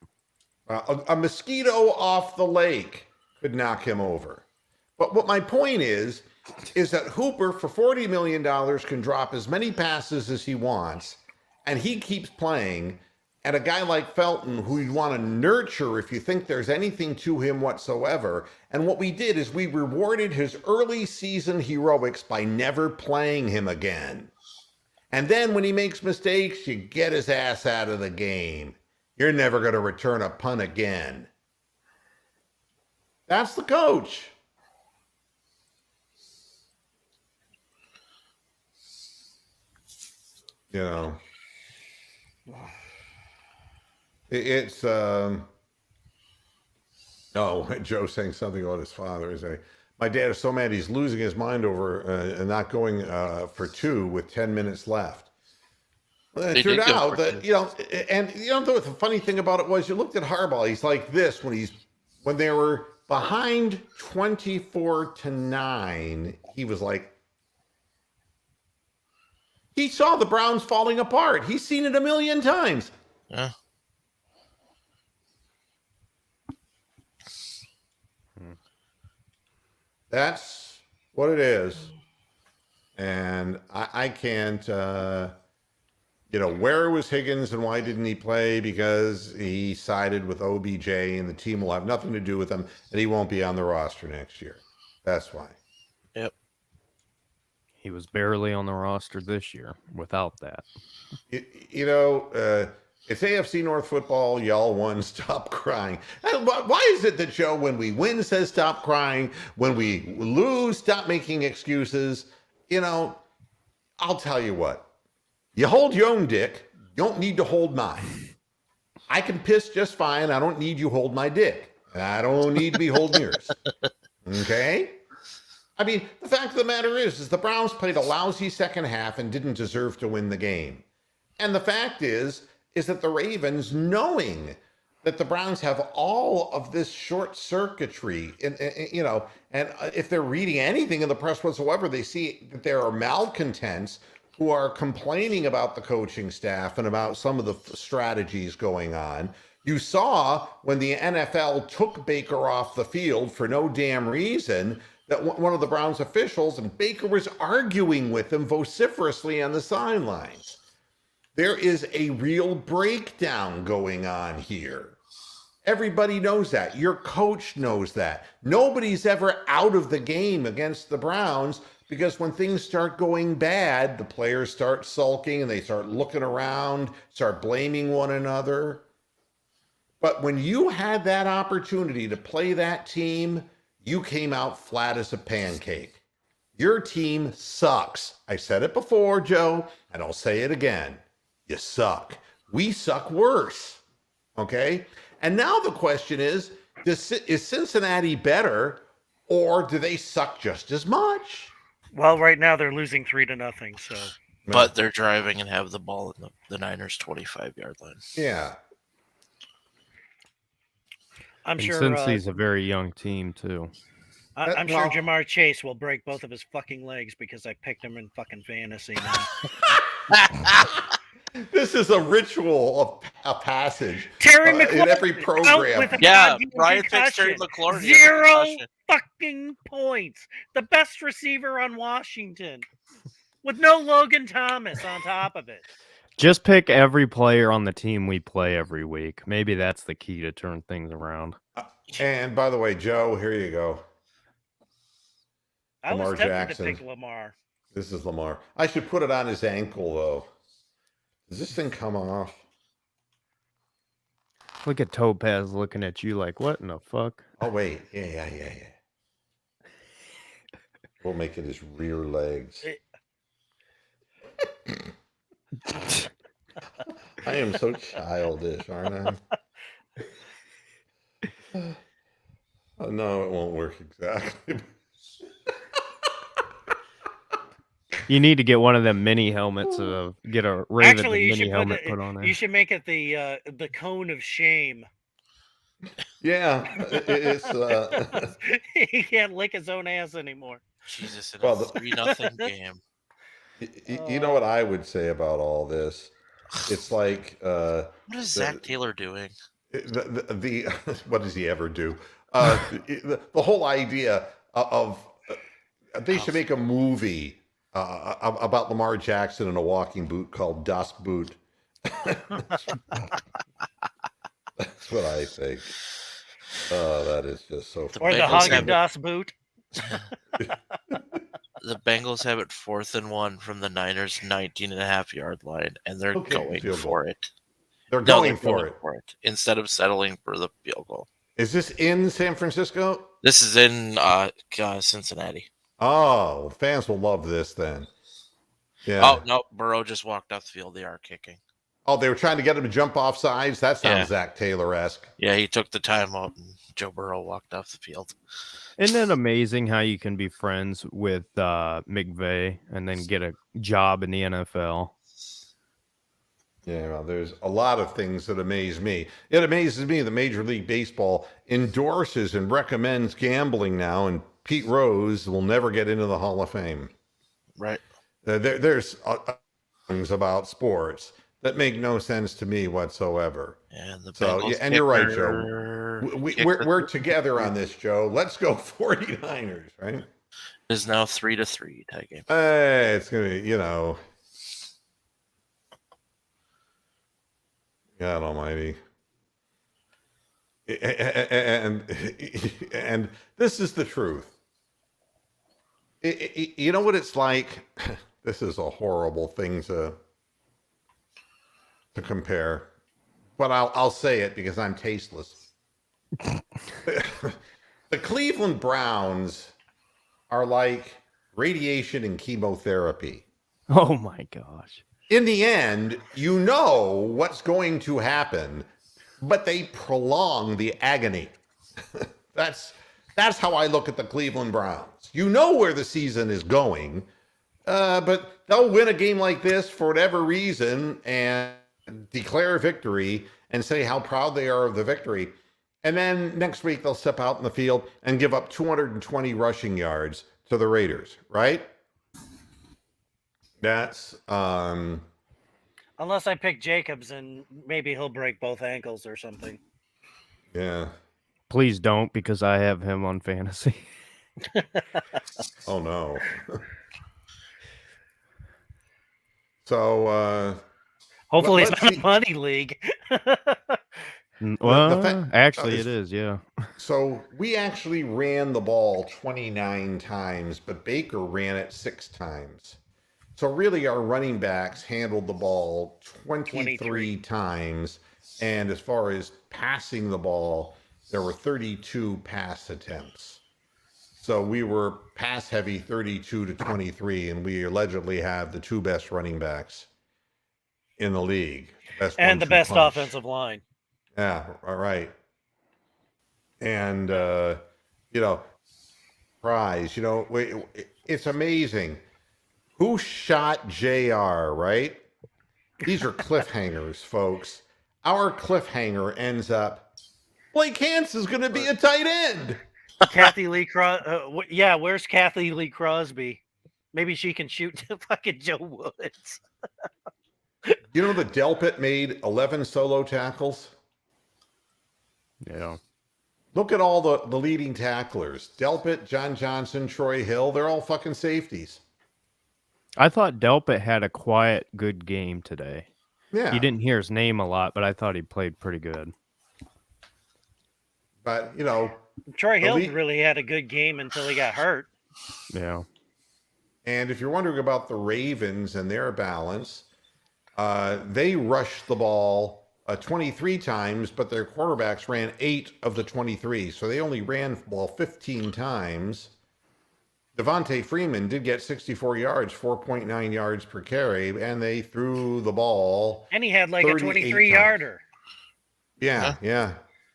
A mosquito off the lake could knock him over. But what my point is that Hooper, for $40 million, can drop as many passes as he wants, and he keeps playing. And a guy like Felton, who you'd want to nurture if you think there's anything to him whatsoever. And what we did is we rewarded his early season heroics by never playing him again. And then when he makes mistakes, you get his ass out of the game. You're never going to return a punt again. That's the coach. It's Joe's saying something about his father. He's saying, my dad is so mad he's losing his mind over not going for 2 with 10 minutes left. Well, it turned out that, the funny thing about it was, you looked at Harbaugh, he's like this when they were behind 24-9, he was like, he saw the Browns falling apart. He's seen it a million times. Yeah. That's what it is. And I can't, where was Higgins and why didn't he play? Because he sided with OBJ and the team will have nothing to do with him and he won't be on the roster next year. That's why. He was barely on the roster this year without that. It's AFC North football. Y'all won. Stop crying. Why is it that Joe, when we win, says stop crying? When we lose, stop making excuses? I'll tell you what. You hold your own dick. You don't need to hold mine. I can piss just fine. I don't need you hold my dick. And I don't need to be holding yours. Okay? I mean, the fact of the matter is the Browns played a lousy second half and didn't deserve to win the game. And the fact is that the Ravens, knowing that the Browns have all of this short circuitry, and if they're reading anything in the press whatsoever, they see that there are malcontents who are complaining about the coaching staff and about some of the strategies going on. You saw when the NFL took Baker off the field for no damn reason that one of the Browns officials, and Baker was arguing with him vociferously on the sidelines. There is a real breakdown going on here. Everybody knows that. Your coach knows that. Nobody's ever out of the game against the Browns, because when things start going bad, the players start sulking and they start looking around, start blaming one another. But when you had that opportunity to play that team, you came out flat as a pancake. Your team sucks. I said it before, Joe, and I'll say it again. You suck. We suck worse. Okay? And now the question is Cincinnati better, or do they suck just as much? Well, right now they're losing 3-0, so. But they're driving and have the ball in the Niners' 25-yard line. Yeah. I'm sure. Cincy's a very young team, too. I'm sure Jamar Chase will break both of his fucking legs because I picked him in fucking fantasy now. This is a ritual of a passage Terry McLaurin in every program. Brian picks Terry McLaurin. 0 fucking points. The best receiver on Washington. With no Logan Thomas on top of it. Just pick every player on the team we play every week. Maybe that's the key to turn things around. And by the way, Joe, here you go. I was tempted to pick Lamar. This is Lamar. I should put it on his ankle, though. Does this thing come off? Look at Topaz looking at you like, what in the fuck? Oh, wait. Yeah. We'll make it his rear legs. I am so childish, aren't I? Oh, no, it won't work exactly. You need to get one of them mini helmets. Get a Raven mini helmet put on there. You should make it the cone of shame. Yeah, it's. He can't lick his own ass anymore. Jesus, in a 3-0 game. You know what I would say about all this? It's like. What is Zach Taylor doing? The what does he ever do? The whole idea of they should make a movie about Lamar Jackson in a walking boot called Das Boot. That's what I think. Oh, that is just so funny. Or the Haagen-Dazs boot. The Bengals have it 4th and 1 from the Niners' 19.5-yard line, and they're going for it. They're going for it instead of settling for the field goal. Is this in San Francisco? This is in Cincinnati. Oh, fans will love this then. Yeah. Oh, no, Burrow just walked off the field. They are kicking. Oh, they were trying to get him to jump off sides? That sounds Zach Taylor-esque. Yeah, he took the timeout and Joe Burrow walked off the field. Isn't it amazing how you can be friends with McVay and then get a job in the NFL? Yeah, well, there's a lot of things that amaze me. It amazes me that Major League Baseball endorses and recommends gambling now, and Pete Rose will never get into the Hall of Fame. Right. There's things about sports that make no sense to me whatsoever. And you're right, Joe. We're together on this, Joe. Let's go 49ers, right? It is now 3-3 tie game. Hey, it's gonna be, God Almighty. And this is the truth. You know what it's like? This is a horrible thing to compare, but I'll say it because I'm tasteless. The Cleveland Browns are like radiation and chemotherapy. Oh my gosh. In the end, you know what's going to happen, but they prolong the agony. That's how I look at the Cleveland Browns. You know where the season is going, but they'll win a game like this for whatever reason and declare victory and say how proud they are of the victory. And then next week they'll step out in the field and give up 220 rushing yards to the Raiders, right? That's Unless I pick Jacobs and maybe he'll break both ankles or something. yeah. Please don't, because I have him on fantasy. Oh no. So Hopefully let's it's not see. a money league. Well, actually, it is. Yeah. So we actually ran the ball 29 times, but Baker ran it 6 times. So really, our running backs handled the ball 23 times. And as far as passing the ball, there were 32 pass attempts. So we were pass heavy 32 to 23, and we allegedly have the 2 best running backs in the league. And the best offensive line. Yeah, all right. And, prize, it's amazing. Who shot JR, right? These are cliffhangers, folks. Our cliffhanger ends up, Blake Hance is going to be a tight end. Kathy Lee where's Kathy Lee Crosby? Maybe she can shoot to fucking Joe Woods. You know that Delpit made 11 solo tackles? Yeah. Look at all the leading tacklers. Delpit, John Johnson, Troy Hill, they're all fucking safeties. I thought Delpit had a quiet, good game today. Yeah. You didn't hear his name a lot, but I thought he played pretty good. But, Troy Hill really had a good game until he got hurt. Yeah. And if you're wondering about the Ravens and their balance, they rushed the ball 23 times, but their quarterbacks ran 8 of the 23. So they only ran the ball 15 times. Devontae Freeman did get 64 yards, 4.9 yards per carry, and they threw the ball. And he had like a 23-yarder. Yeah.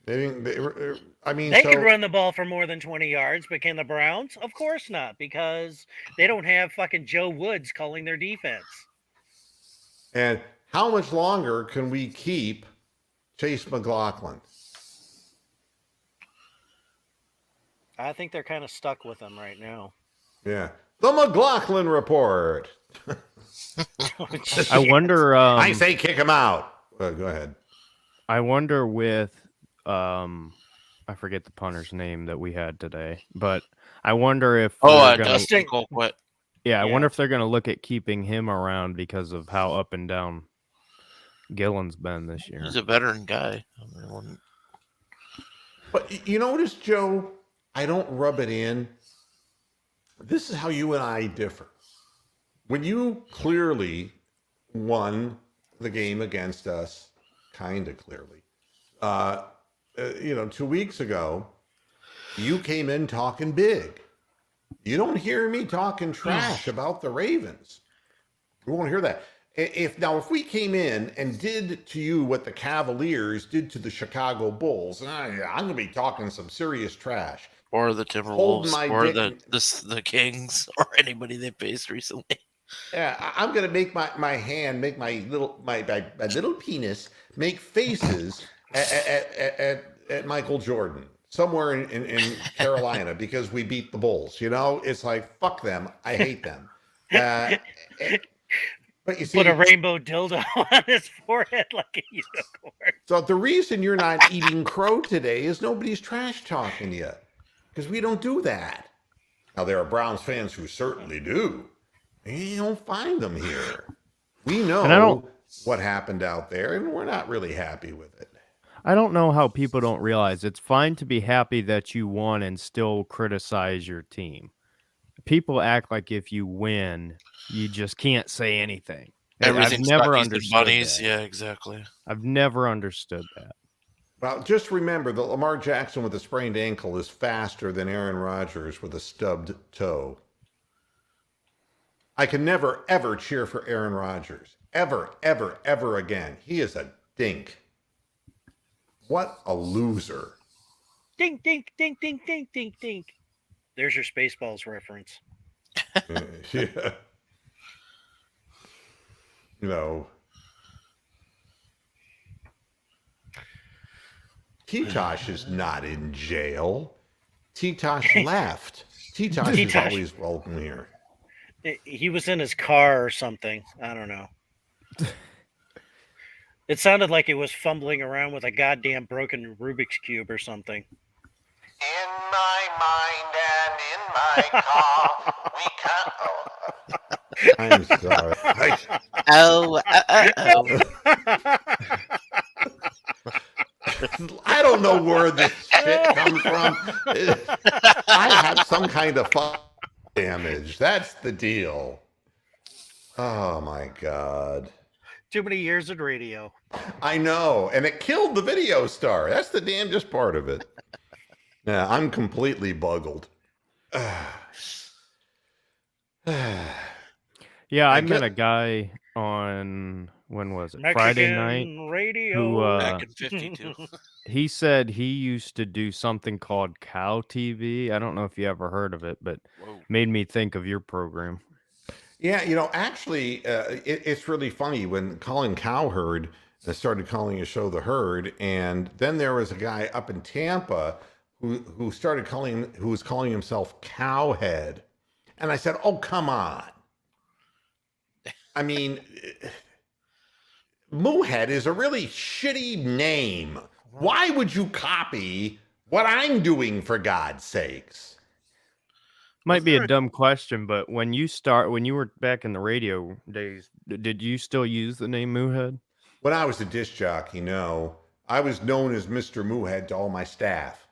They could run the ball for more than 20 yards, but can the Browns? Of course not, because they don't have fucking Joe Woods calling their defense. And how much longer can we keep Chase McLaughlin? I think they're kind of stuck with him right now. Yeah. The McLaughlin Report. I wonder... I say kick him out. Go ahead. I wonder with... I forget the punter's name that we had today, but I wonder if... Dustin Colquitt. Yeah, I wonder if they're going to look at keeping him around because of how up and down Gillen's been this year. He's a veteran guy. But you notice, Joe, I don't rub it in. This is how you and I differ. When you clearly won the game against us, kind of clearly, 2 weeks ago, you came in talking big. You don't hear me talking trash about the Ravens. You won't hear that. If we came in and did to you what the Cavaliers did to the Chicago Bulls, I'm going to be talking some serious trash. Or the Timberwolves, or the Kings, or anybody they faced recently. Yeah, I'm going to make my hand, make my little penis, make faces at Michael Jordan somewhere in Carolina because we beat the Bulls. It's like, fuck them. I hate them. But you see, put a rainbow dildo on his forehead like a unicorn. So the reason you're not eating crow today is nobody's trash talking you, because we don't do that. Now there are Browns fans who certainly do. You don't find them here. We know what happened out there, and we're not really happy with it. I don't know how people don't realize it's fine to be happy that you won and still criticize your team. people act like if you win, you just can't say anything. I've Everything's never duckies and understood bunnies. that. Yeah, exactly. I've never understood that. Well, just remember that Lamar Jackson with a sprained ankle is faster than Aaron Rodgers with a stubbed toe. I can never, ever cheer for Aaron Rodgers. Ever, ever, ever again. He is a dink. What a loser. Dink, dink, dink, dink, dink, dink, dink. There's your Spaceballs reference. Yeah. You know, T-Tosh is not in jail. T-Tosh left. T-Tosh is always welcome here. He was in his car or something. I don't know. It sounded like he was fumbling around with a goddamn broken Rubik's Cube or something. In my mind and in my car, we can't. I'm sorry. I don't know where this shit comes from. I have some kind of damage. That's the deal. Oh my God. Too many years in radio. I know. And it killed the video star. That's the damnedest part of it. Yeah, I'm completely buggled. Yeah, I met a guy on, when was it? Mexican Friday night. radio. Who, Back in 52. he said he used to do something called Cow TV. I don't know if you ever heard of it, but made me think of your program. Yeah, actually, it's really funny when Colin Cowherd started calling his show The Herd, and then there was a guy up in Tampa who was calling himself Cowhead, and I said, "Oh, come on! I mean, Moohead is a really shitty name. Why would you copy what I'm doing, for God's sakes?" Might be a dumb question, but when you were back in the radio days, did you still use the name Moohead? When I was a disc jockey, no. I was known as Mr. Moohead to all my staff.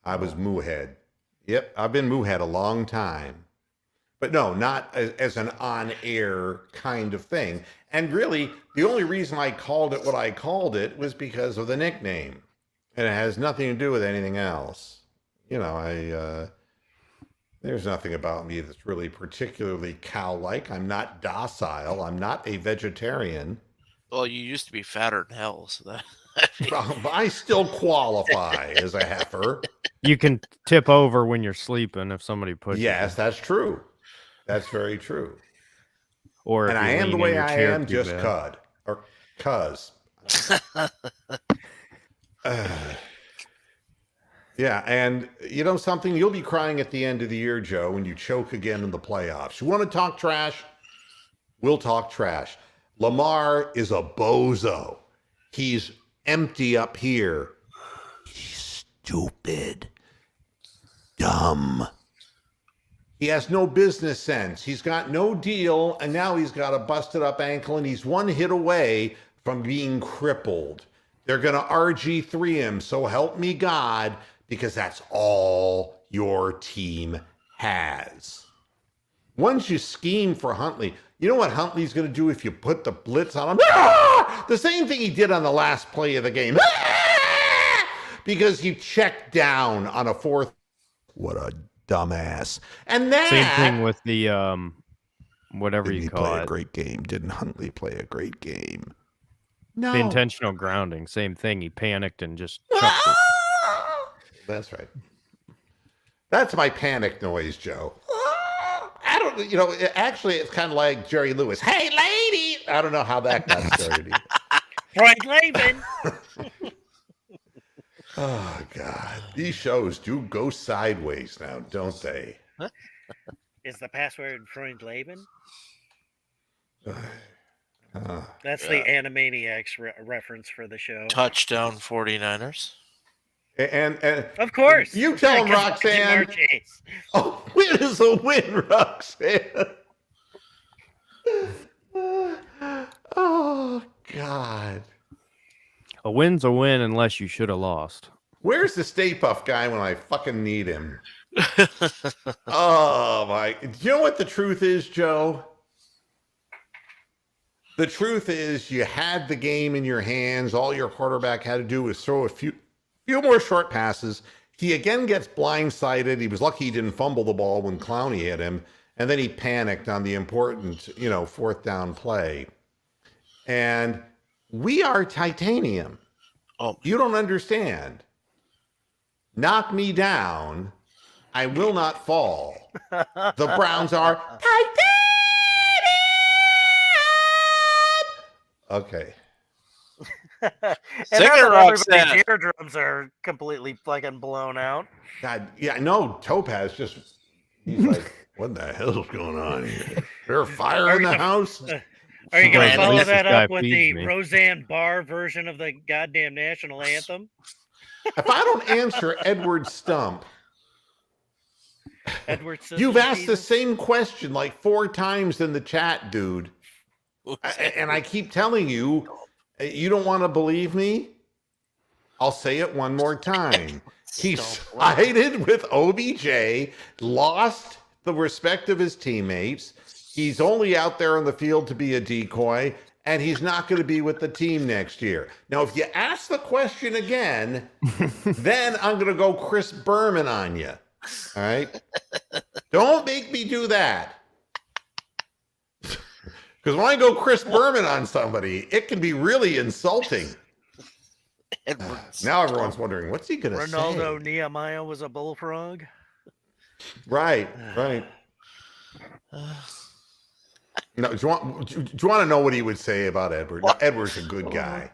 I was Moohead. Yep, I've been Moohead a long time. But no, not as an on-air kind of thing. And really, the only reason I called it what I called it was because of the nickname. And it has nothing to do with anything else. There's nothing about me that's really particularly cow-like. I'm not docile. I'm not a vegetarian. Well, you used to be fatter than hell, so that. I still qualify as a heifer. You can tip over when you're sleeping if somebody pushes. Yes, that's true. That's very true. Or and I am the way I am, just cuz. Yeah, and you know something? You'll be crying at the end of the year, Joe, when you choke again in the playoffs. You want to talk trash? We'll talk trash. Lamar is a bozo. He's empty up here. He's stupid. Dumb. He has no business sense. He's got no deal, and now he's got a busted up ankle, and he's one hit away from being crippled. They're going to RG3 him, so help me God, because that's all your team has. Once you scheme for Huntley, you know what Huntley's going to do if you put the blitz on him? The same thing he did on the last play of the game. Because he checked down on a fourth. What a dumbass. And that same thing with the whatever you call it. Play a great game. Didn't Huntley play a great game? No. The intentional grounding, same thing. He panicked and just chucked it. That's right. That's my panic noise, Joe. I don't, actually, it's kind of like Jerry Lewis. Hey, lady! I don't know how that got started. Freud Laban. Oh, God. These shows do go sideways now, don't they? Is the password Freud Laban? That's the Animaniacs reference for the show. Touchdown 49ers. And of course. You tell him, Roxanne. Oh, win is a win, Roxanne. Oh, God. A win's a win unless you should have lost. Where's the Stay Puft guy when I fucking need him? Oh my! Do you know what the truth is, Joe? The truth is, you had the game in your hands. All your quarterback had to do was throw a few more short passes. He again gets blindsided. He was lucky he didn't fumble the ball when Clowney hit him, and then he panicked on the important, fourth down play. And we are titanium. Oh, You don't understand. Knock me down, I will not fall. The Browns are titanium. Okay. And Sing now it, that Roxanne. everybody's eardrums are completely fucking blown out. God, yeah, no, Topaz just, he's like, what the hell's going on here? Is there a fire in the house? Are you going Right, to at follow least that this guy up with feeds the me. Roseanne Barr version of the goddamn national anthem? If I don't answer Edward Stump, Edward you've asked the same question like 4 times in the chat, dude. And I keep telling you, you don't want to believe me? I'll say it one more time. He sided with OBJ, lost the respect of his teammates. He's only out there on the field to be a decoy, and he's not going to be with the team next year. Now, if you ask the question again, then I'm going to go Chris Berman on you. All right? Don't make me do that. Because when I go Chris Berman on somebody, it can be really insulting. Now everyone's wondering, what's he going to say? Ronaldo Nehemiah was a bullfrog? Right. No, do you want to know what he would say about Edward? No, Edward's a good guy.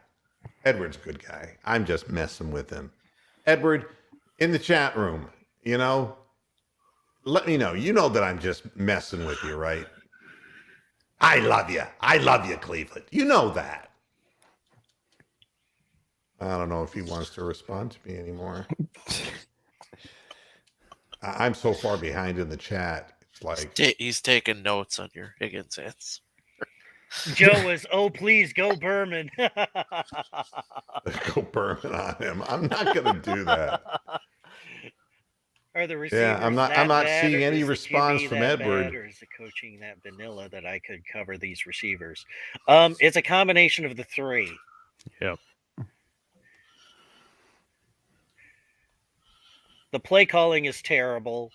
Edward's a good guy. I'm just messing with him. Edward, in the chat room, let me know. You know that I'm just messing with you, right? I love you. I love you, Cleveland. You know that. I don't know if he wants to respond to me anymore. I'm so far behind in the chat. It's like he's taking notes on your Higgins answer. Joe was, oh, please go Berman. Go Berman on him. I'm not going to do that. Are the receivers Yeah, I'm not bad, seeing or any is the response QB from that Edward. bad, or is the coaching that vanilla that I could cover these receivers? It's a combination of the three. Yep. The play calling is terrible.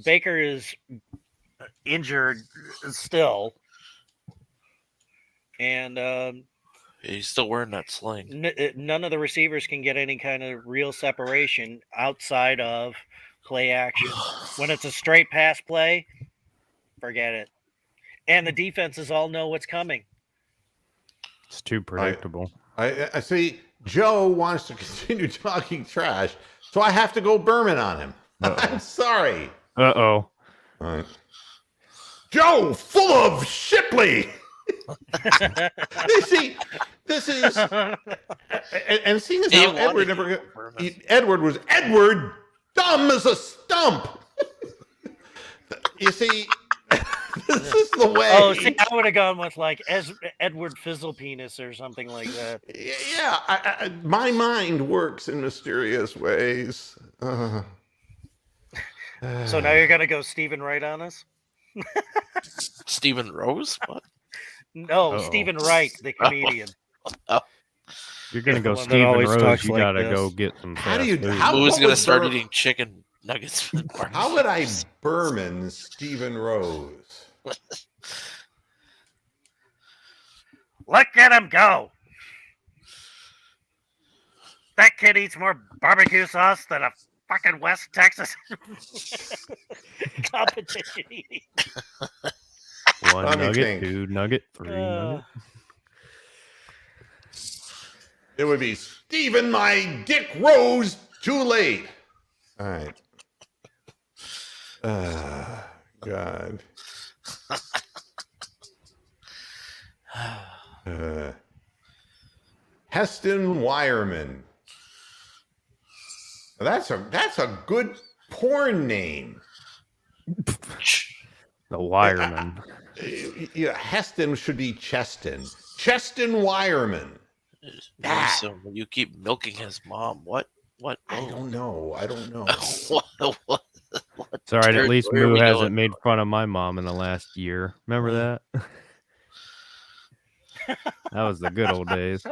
Baker is injured still. And He's still wearing that sling. none of the receivers can get any kind of real separation outside of play action. When it's a straight pass play, forget it. And the defenses all know what's coming. It's too predictable. I see Joe wants to continue talking trash, so I have to go Berman on him. I'm sorry. Uh-oh. All right. Joe, full of Shipley. You see, this is, and seeing as how Edward was dumb as a stump. You see, this is the way. Oh, see, I would have gone with like Edward Fizzlepenis or something like that. Yeah, my mind works in mysterious ways. So now you're gonna go Stephen Wright on us? Stephen Rose? What? No, Stephen Wright, the comedian. You're gonna go The one that Stephen always Rose. talks You like gotta this. go get some. How do fast you? food. Who's what gonna would start eating chicken nuggets for the party? How would I Berman Stephen Rose? Look at him go! That kid eats more barbecue sauce than a fucking West Texas competition eating. One Let me nugget, think. 2 nugget, 3 nugget. It would be Stephen, my Dick Rose, too late. All right. God. Heston Wireman. That's a good porn name. The Wireman. Yeah, Heston should be Cheston. Cheston Wireman. So you keep milking his mom. What? I don't know. what? It's all right. At least territory are Moo we hasn't going? made fun of my mom in the last year. Remember that? That was the good old days.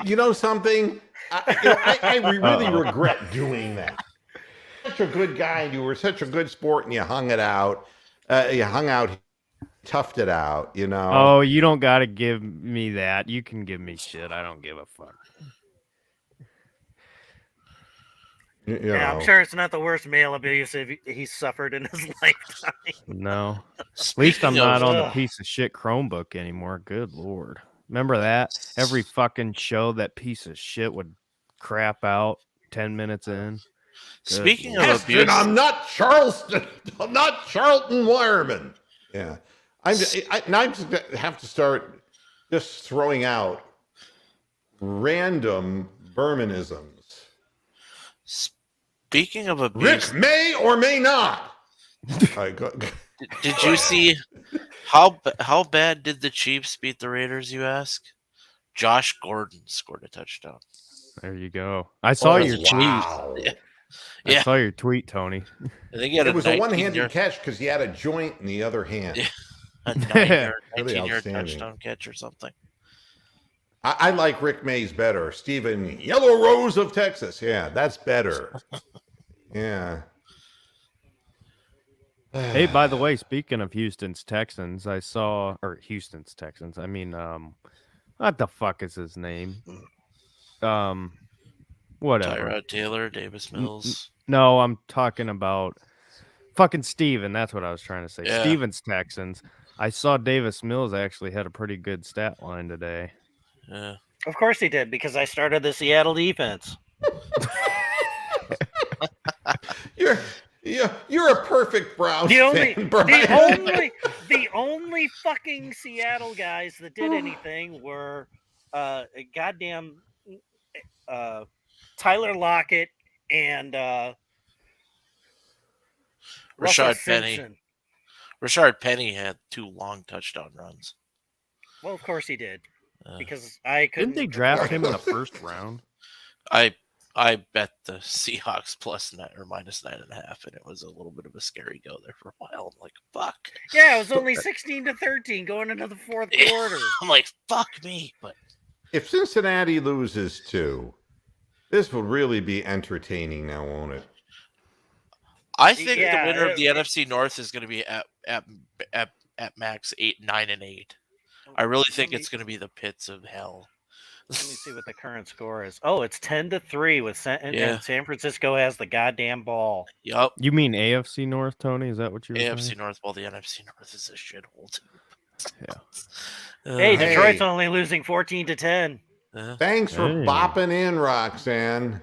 You know something? I really Uh-oh. regret doing that. Such a good guy, and you were such a good sport, and you hung it out. You hung out, toughed it out. You know. Oh, you don't got to give me that. You can give me shit. I don't give a fuck. You Yeah, I'm know. sure it's not the worst male abuse he's suffered in his lifetime. No. At least I'm Speaking not of on the Ugh. piece of shit Chromebook anymore. Good lord. Remember that? Every fucking show that piece of shit would crap out 10 minutes in. Good speaking lord. of Heston, abuse, I'm not Charleston. I'm not Charlton Wireman. Yeah, I just have to start just throwing out random Bermanisms. speaking of abuse, Rick may or may not. All right, go. did you see how bad did the Chiefs beat the Raiders? You ask. Josh Gordon scored a touchdown. There you go. I saw Oh, your tweet. wow. Yeah. I saw your tweet, Tony. I think he had It was a 19 one-handed yard, catch because he had a joint in the other hand. Yeah. a 9-yard, Really 19-yard outstanding. touchdown catch or something. I like Rick Mays better. Stephen Yellow Rose of Texas. Yeah, that's better. Yeah. Hey, by the way, speaking of Houston's Texans, I mean, what the fuck is his name? Whatever. Tyrod Taylor, Davis Mills. No, I'm talking about fucking Steven. That's what I was trying to say. Yeah. Steven's Texans. I saw Davis Mills actually had a pretty good stat line today. Yeah. Of course he did, because I started the Seattle defense. You're a perfect Browns fan, Brian. The only fucking Seattle guys that did anything were goddamn Tyler Lockett and Russell Rashard Penny. Simpson. Rashard Penny had 2 long touchdown runs. Well, of course he did, because I couldn't. Didn't they draft him in the first round? I bet the Seahawks -9.5, and it was a little bit of a scary go there for a while. I'm like, fuck. Yeah, it was only 16-13 going into the fourth quarter. I'm like, fuck me. But If Cincinnati loses 2, this will really be entertaining now, won't it? I think Yeah, the winner of the NFC North is going to be at max 9-8. I really think it's going to be the pits of hell. Let me see what the current score is. Oh, it's 10-3 with and San Francisco has the goddamn ball. Yep. You mean AFC North, Tony? Is that what you were AFC saying? North. Well, the NFC North is a shithole too. Yeah. Hey, Hey. Detroit's only losing 14-10. Thanks for Hey. bopping in, Roxanne.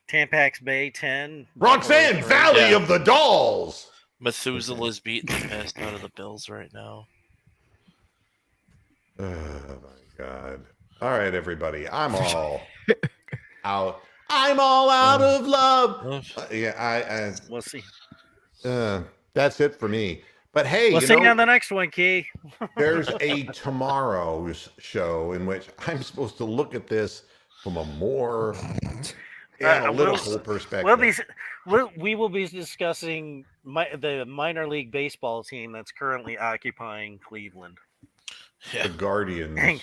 Tampax Bay 10. Roxanne, Valley Yeah. of the Dolls. Methuselah's beating the best out of the Bills right now. Oh my God. All right, everybody. I'm all out. I'm all out of love. Yeah, We'll see. that's it for me. But hey, We'll you see know, you on the next one, Key. there's a tomorrow's show in which I'm supposed to look at this from a more analytical perspective. We will be discussing the minor league baseball team that's currently occupying Cleveland The Guardians.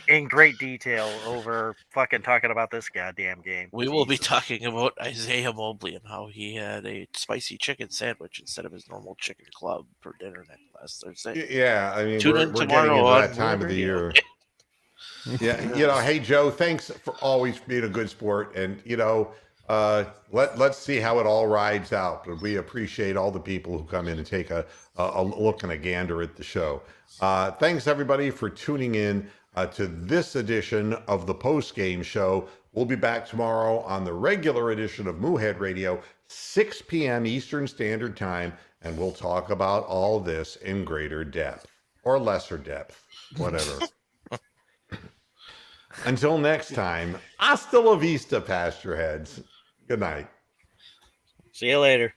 in great detail over fucking talking about this goddamn game. We will be talking about Isaiah Mobley and how he had a spicy chicken sandwich instead of his normal chicken club for dinner last Thursday. Yeah, I mean, Tune we're in getting tomorrow into on that time of the Radio. year. Yeah, hey Joe, thanks for always being a good sport, and let's see how it all rides out. But we appreciate all the people who come in and take a look and a gander at the show. Thanks everybody for tuning in to this edition of the Postgame Show. We'll be back tomorrow on the regular edition of Moohead Radio, 6 p.m. Eastern Standard Time, and we'll talk about all this in greater depth or lesser depth, whatever. Until next time, hasta la vista, pasture heads. Good night. See you later.